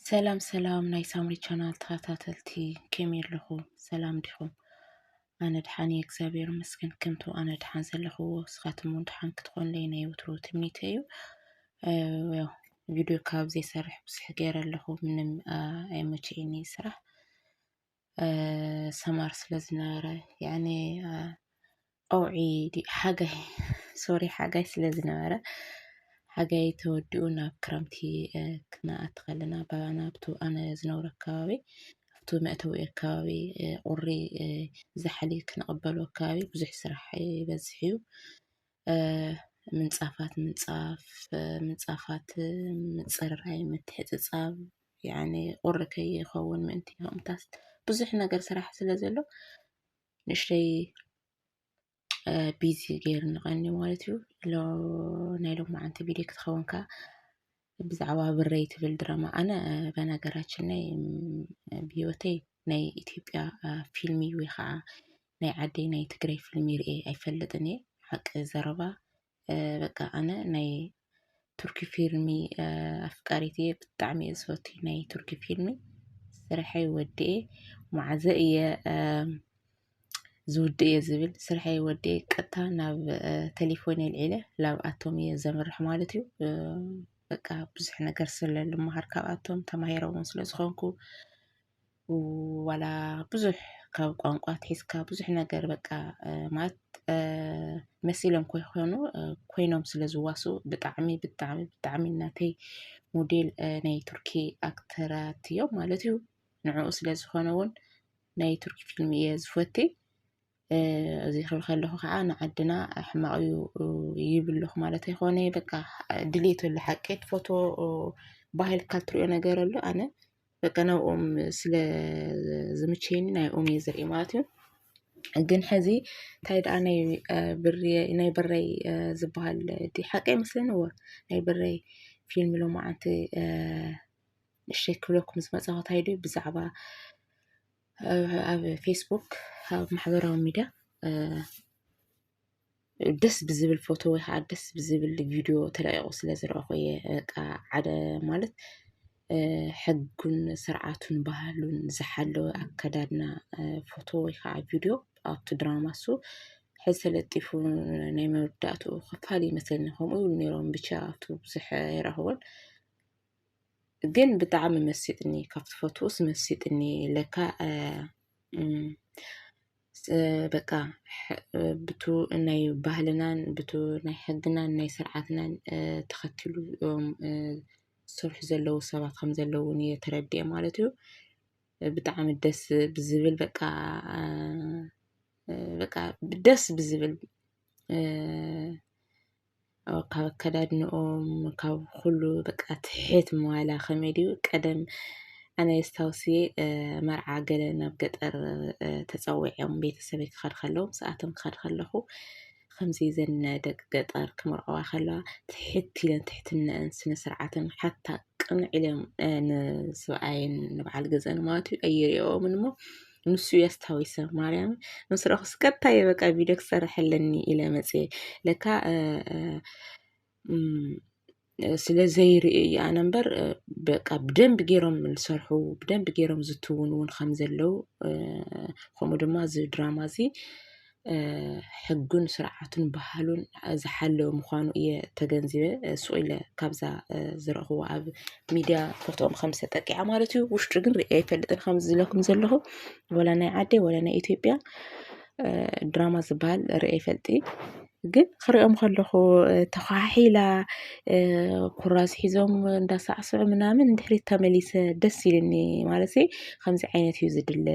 ሰላም ሰላም ናይ ሳምሪ ቻናል ተኸታተልቲ ከመይ ኣለኹም? ሰላም ዲኹም? ኣነ ድሓን እየ እግዚአብሔር ይመስገን። ከምቱ ኣነ ድሓን ዘለኽዎ ንስኻትኩም እውን ድሓን ክትኮኑለይ ናይ ወትሮ ትምኒተ እዩ። ያው ቪድዮ ካብ ዘይሰርሕ ብዙሕ ገይረ ኣለኹ ምንም ኣይመቸየኒ ስራሕ ሰማር ስለ ዝነበረ ያኔ ቀውዒ ሓጋይ ሶሪ ሓጋይ ስለ ዝነበረ ሓጋይ ተወዲኡ ናብ ክረምቲ ክነኣቲ ከለና ናብቱ ኣነ ዝነብሮ ኣከባቢ ኣብቱ መእተዊ ኣከባቢ ቁሪ ዝሓሊ ክንቕበሉ ኣከባቢ ብዙሕ ስራሕ ይበዝሕ እዩ። ምንፃፋት ምንፃፋት ምፅርራይ ምትሕፅፃብ ያኔ ቁሪ ከይኸውን ምእንቲ ከምኡታት ብዙሕ ነገር ስራሕ ስለ ዘሎ ንእሽተይ ቢዚ ገይርኒ ቀኒ ማለት እዩ። ናይ ሎማዓንቲ ቪድዮ ክትኸውንካ ብዛዕባ ብረይ ትብል ድራማ ኣነ በነገራችን ላይ ብሂወተይ ናይ ኢትዮጵያ ፊልሚ ወይ ከዓ ናይ ዓደይ ናይ ትግራይ ፊልሚ ርኤ ኣይፈልጥን እየ ሓቂ ዘረባ በቃ ኣነ ናይ ቱርኪ ፊልሚ ኣፍቃሪት እየ ብጣዕሚ እየ ዝፈቱ ናይ ቱርኪ ፊልሚ ስርሐይ ወዲኤ ማዕዘ እየ ዝውድእ እየ ዝብል ስርሐይ ወዲኤ ቀጥታ ናብ ቴሌፎን የልዒለ ላብኣቶም እየ ዘምርሕ ማለት እዩ። በቃ ብዙሕ ነገር ስለ ልምሃር ካብኣቶም ተማሂሮም ስለ ዝኾንኩ ዋላ ብዙሕ ካብ ቋንቋ ትሒዝካ ብዙሕ ነገር በቃ ማለት መሲሎም ኮይኖም ስለ ዝዋሱ ብጣዕሚ ብጣዕሚ ብጣዕሚ እናተይ ሞዴል ናይ ቱርኪ ኣክተራት እዮም ማለት እዩ። ንዕኡ ስለ ዝኾነ እውን ናይ ቱርኪ ፊልሚ እየ ዝፈቲ እዚ ክብል ከለኹ ከዓ ንዓድና ሕማቕ እዩ ይብልኹ ማለት ኣይኮነ በቃ ድሌት ኣሎ ሓቀት ፎቶ ባህልካ ትሪኦ ነገር ኣሎ ኣነ በቃ ናብኦም ስለ ዝምቸየኒ ናይኦም እየ ዝርኢ ማለት እዩ። ግን ሕዚ እንታይ ደኣ ናይ ብረይ ዝበሃል ዲ ሓቂ ኣይመስለኒ እወ ናይ ብረይ ፊልም ሎማዓንቲ ንእሽተይ ክብለኩም ዝመፀኹ እንታይ ድዩ ብዛዕባ ኣብ ፌስቡክ ኣብ ማሕበራዊ ሚድያ ደስ ብዝብል ፎቶ ወይ ከዓ ደስ ብዝብል ቪድዮ ተለቂቑ ስለ ዝረአኹ እየ በቃ ዓደ ማለት ሕጉን ስርዓቱን ባህሉን ዝሓለወ ኣከዳድና ፎቶ ወይ ከዓ ቪድዮ ኣብቲ ድራማ እሱ ሕዚ ተለጢፉ ናይ መወዳእቱ ክፋል ይመስለኒ ከምኡ ኢሉ ነይሮም ብቻ ኣብቱ ብዙሕ ይረኽቦን ግን ብጣዕሚ መሲጥኒ ካብቲ ፎቶስ መሲጥኒ ለካ በቃ ብቱ ናይ ባህልናን ብቱ ናይ ሕግናን ናይ ስርዓትናን ተኸትሉ ዝሰርሑ ዘለው ሰባት ከም ዘለው እየ ተረዲአ ማለት እዩ። ብጣዕሚ ደስ ብዝብል በቃ ደስ ብዝብል ካብ ኣከዳድንኦም ካብ ኩሉ በቃ ትሕት መዋላ ከመይ ድዩ ቀደም ኣነ የስታውስየ መርዓ ገለ ናብ ገጠር ተፀዊዖም ቤተሰበይ ክኸድ ከለዉ ሰኣቶም ክኸድ ከለኹ ከምዚ ዘን ደቂ ገጠር ክመርዐዋ ከለዋ ትሕት ኢለን ትሕትነአን ስነ ስርዓትን ሓታ ቅንዕ ኢሎም ንሰብኣይን ንበዓል ገዝአን ማለት እዩ ኣይሪኦምን እሞ ንሱ የስታዊሰ ማርያም ምስ ረኣኹስ ቀጥታ እየ በቃ ቪድዮ ክሰርሐለኒ ኢለ መፅየ ለካ ስለዘይርኢ ኣነ እምበር በቃ ብደንቢ ገይሮም ዝሰርሑ ብደንቢ ገይሮም ዝትውን እውን ከም ዘለው ከምኡ ድማ እዚ ድራማ እዚ ሕጉን ስርዓቱን ባህሉን ዝሓለወ ምዃኑ እየ ተገንዚበ እሱ ኢለ ካብዛ ዝረኽቦ ኣብ ሚድያ ፎቶኦም ከም ተጠቂዓ ማለት እዩ። ውሽጡ ግን ርአ ኣይፈልጥን ከም ዝብለኩም ዘለኹ ወላ ናይ ዓደይ ወላ ናይ ኢትዮጵያ ድራማ ዝበሃል ርአ ይፈልጥ ግን ክሪኦም ከለኹ ተኳሒላ ኩራዝ ሒዞም እንዳሳዕስዑ ምናምን ድሕሪት ተመሊሰ ደስ ይልኒ ማለት ከምዚ ዓይነት እዩ ዝድለ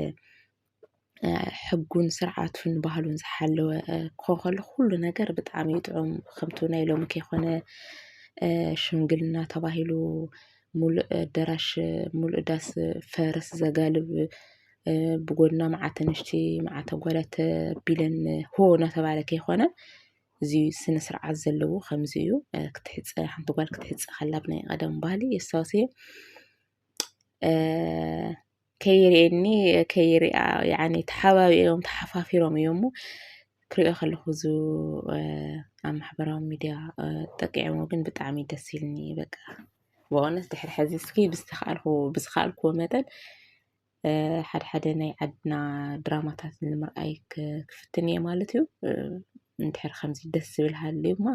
ሕጉን ስርዓቱን ባህሉን ዝሓለወ ክኾን ከሎ ኩሉ ነገር ብጣዕሚ ጥዑም ከምቱ ናይ ሎሚ ከይኮነ ሽምግልና ተባሂሉ ሙሉእ ኣዳራሽ ሙሉእ ዳስ ፈረስ ዘጋልብ ብጎድና መዓተ ንሽቲ መዓተ ጓላት ቢለን ሆ እናተባሃለ ከይኮነ እዚ ስነ ስርዓት ዘለዎ ከምዚ እዩ ክትሕፀ ሓንቲ ጓል ክትሕፀ ከላ ብናይ ቀደም ባህሊ የስታውስየ ከይርኤኒ ከይርኣ ያኒ ተሓባቢኦም ተሓፋፊሮም እዮም ክሪኦ ከለኹ ዙ ኣብ ማሕበራዊ ሚድያ ጠቂዖም ግን ብጣዕሚ ደስ ይልኒ በቃ ብእውነት ድሕሪ ሕዚ እስኪ ብዝኸኣልክዎ መጠን ሓደ ናይ ዓድና ድራማታት ንምርኣይ ክፍትን እየ ማለት እዩ። እንድሕር ከምዚ ደስ ዝብል ሃልዩማ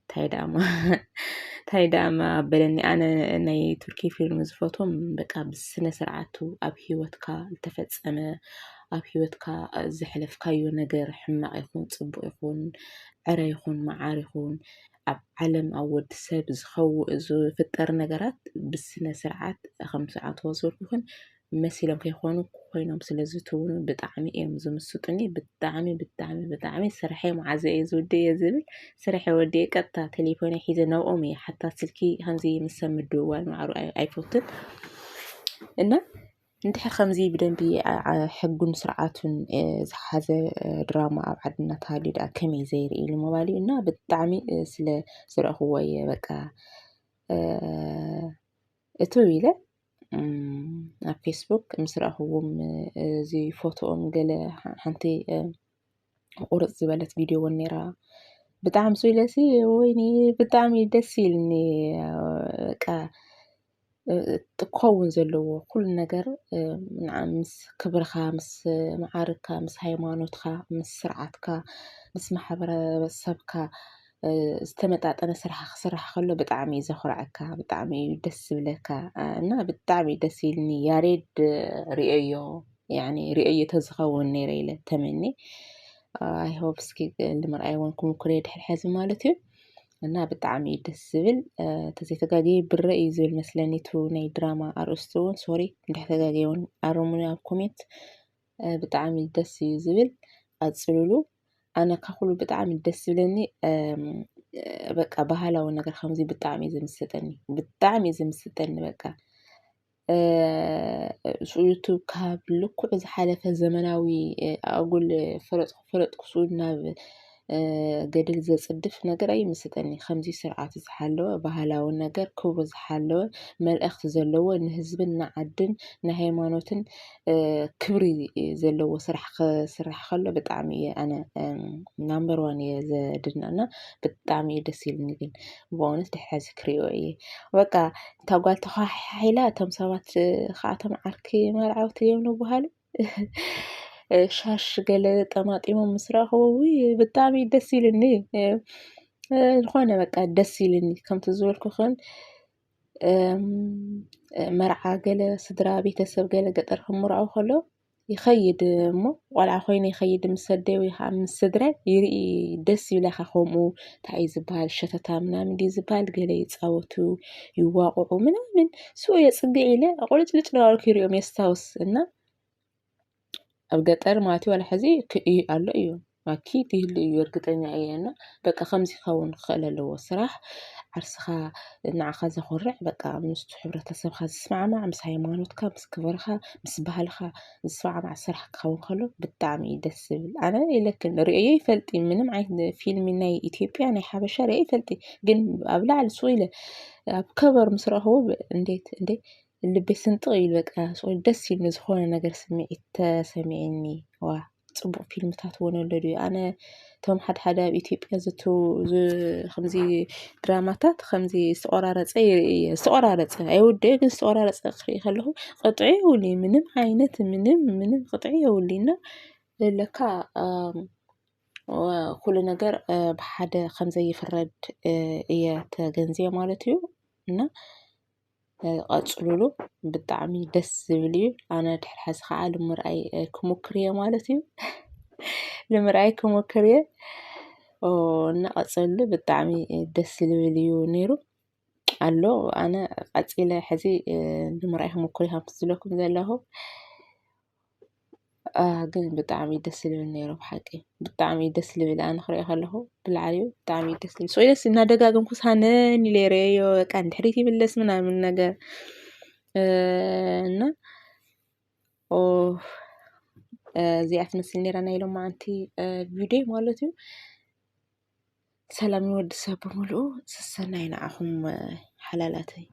እንታይ ዳእማ ኣበለኒ። ኣነ ናይ ቱርኪ ፊልም ዝፈትዎም በቃ ብስነ ስርዓቱ ኣብ ሂወትካ ዝተፈፀመ ኣብ ሂወትካ ዘሕለፍካዮ ነገር ሕማቅ ይኹን ፅቡቅ ይኹን ዕረ ይኹን መዓር ይኹን ኣብ ዓለም ኣብ ወዲ ሰብ ዝፍጠር ነገራት ብስነ ስርዓት ከም ዝዓተዎ ዘልኩን መሲሎም ከይኾኑ ኮይኖም ስለዝትውኑ ብጣዕሚ እዮም ዝምስጡኒ። ብጣዕሚ ስርሐይ መዓዘ እየ ዝውድእ እየ ዝብል ስርሐ ወዲየ ቀጥታ ቴሌፎነይ ሒዘ ናብኦም እየ ሓታ ስልኪ ከምዚ ምስ ሰብ ምድውዋል ማዕሩ ኣይፈቱን እና እንድሕር ከምዚ ብደንቢ ሕጉን ስርዓቱን ዝሓዘ ድራማ ኣብ ዓድና ተሃልዩ ደኣ ከመይ ዘይርኢ ምባል እዩ እና ብጣዕሚ ስለ ዝረእኽዎ እየ በቃ እቱ ኢለ ኣብ ፌስቡክ ምስ ረእኽዎም እዚ ፎቶኦም ገለ ሓንቲ ቁርፅ ዝበለት ቪድዮ እውን ነይራ ብጣዕሚ ስኢለሲ ወይኒ ብጣዕሚ ደስ ኢልኒ በቃ ትከውን ዘለዎ ኩሉ ነገር ምስ ክብርካ ምስ መዓርግካ ምስ ሃይማኖትካ ምስ ስርዓትካ ምስ ማሕበረሰብካ ዝተመጣጠነ ስራሕ ክስራሕ ከሎ ብጣዕሚ ዘኹርዓካ ብጣዕሚ ደስ ዝብለካ እና ብጣዕሚ ደስ ኢልኒ ያሬድ ርእዮ يعني ርእዮ ተዝኸውን ነይረ ኢለ ተመኒ አይ ሆፕ እስኪ ንምርኣይ እውን ክሙክር ድሕሪ ሕዚ ማለት እዩ እና ብጣዕሚ ደስ ዝብል ተዘይተጋገየ ብረ እዩ ዝብል መስለኒቱ ናይ ድራማ ኣርእስቱ እውን ሶሪ እንድሕር ተጋገየ እውን ኣርሙኒ ኣብ ኮሜንት ብጣዕሚ ደስ እዩ ዝብል ኣፅልሉ ኣነ ካኩሉ ብጣዕሚ ደስ ዝብለኒ በቃ ባህላዊ ነገር ከምዚ ብጣዕሚ ዝምስጠኒ በቃ ዩቱብ ካብ ልኩዕ ዝሓለፈ ዘመናዊ ኣጉል ፍለጥ ክሱድ ናብ ገድል ዘጽድፍ ነገር ኣይምስጠኒ ከምዚ ስርዓት ዝሓለወ ባህላዊ ነገር ክብሩ ዝሓለወ መልእኽቲ ዘለዎ ንህዝብን ንዓድን ንሃይማኖትን ክብሪ ዘለዎ ስራሕ ከሎ ብጣዕሚ ኣነ ናምበር 1 እየ ዘድንቕና ብጣዕሚ ደስ ይብልኒ ግን ብእውነት ድሕሪ ሕዚ ክሪኦ እየ በቃ እታ ጓል ተኻሒላ እቶም ሰባት ከኣቶም ዓርኪ መርዓውቲ እዮም ንብሃሉ ሻሽ ገለ ጠማጢሞም ምስ ረኸቡ ብጣዕሚ ደስ ይልኒ ዝኾነ በቃ ደስ ይልኒ ከምቲ ዝበልኩ ኸን መርዓ ገለ ስድራ ቤተሰብ ገለ ገጠር ክምርዓው ከሎ ይኸይድ እሞ ቆልዓ ኮይኑ ይኸይድ ምስ ሰደይ ወይ ከዓ ምስ ስድራይ ይርኢ ደስ ይብለካ ከምኡ እንታይ እዩ ዝበሃል ሸተታ ምናምን ድዩ ዝበሃል ገለ ይፃወቱ ይዋቅዑ ምናምን ስኡ የፅግዕ ኢለ ቁልጭልጭ ናበልኩ ይሪኦም የስታውስ እና ኣብ ገጠር ማለት ዋላ ሕዚ ኣሎ እዩ ኣኪድ ይህሉ እዩ እርግጠኛ እየ እና በቃ ከምዚ ክኸውን ክኽእል ኣለዎ ስራሕ ዓርስኻ ንዓኻ ዘኹርዕ በቃ ምስቱ ሕብረተሰብካ ዝስማዕማዕ ምስ ሃይማኖትካ ምስ ክብርካ ምስ ባህልካ ዝስማዕማዕ ስራሕ ክኸውን ከሎ ብጣዕሚ ደስ ዝብል ኣነ ኢለክን ርእዮ ይፈልጢ ምንም ዓይነት ፊልም ናይ ኢትዮጵያ ናይ ሓበሻ ርእዮ ይፈልጢ ግን ኣብ ላዕሊ ስኡ ኢለ ኣብ ከበር ምስ ረኸቡ እንዴት ልቤ ስንጥቕ ኢሉ በቃ ደስ ይብልኒ ዝኾነ ነገር ስምዒት ተሰሚዕኒ ዋ ፅቡቅ ፊልምታት እውን ኣለዱ ኣነ እቶም ሓደ ኣብ ኢትዮጵያ ከምዚ ድራማታት ከምዚ ዝተቆራረፀ ዝተቆራረፀ ኣይውድእ ግን ዝተቆራረፀ ክርኢ ከለኹ ቅጥዒ የብሉ ምንም ዓይነት ምንም ቅጥዒ የብሉና ለካ ኩሉ ነገር ብሓደ ከምዘይፍረድ እየ ተገንዝየ ማለት እዩ እና ቀፅሉሉ ብጣዕሚ ደስ ዝብል እዩ ኣነ ድሕሪ ሕዚ ከዓ ንምርኣይ ክሙክር እየ ማለት እዩ ንምርኣይ ክሙክር እየ እና ቀፅሉ ብጣዕሚ ደስ ዝብል እዩ ነይሩ ኣሎ ኣነ ቀፂለ ሕዚ ንምርኣይ ክሙክር እየ ከምቲ ዝብለኩም ዘለኹ ግን ብጣዕሚ ደስ ዝብል ነይሩ ብሓቂ ብጣዕሚ ደስ ዝብል ኣነ ክሪኦ ከለኹ ብላዕሊ ብጣዕሚ ደስ ዝብል ሶይለስ እናደጋገምኩ ሳነን ኢለ ርእዮ በቃ እንድሕሪት ይምለስ ምናምን ነገር እና እዚኣ ትመስል ነይራ ናይ ሎማዓንቲ ቪድዮ ማለት እዩ ሰላም ይወዲ ሰብ ብምልኡ ስሰናይ ንዓኹም ሓላላተይ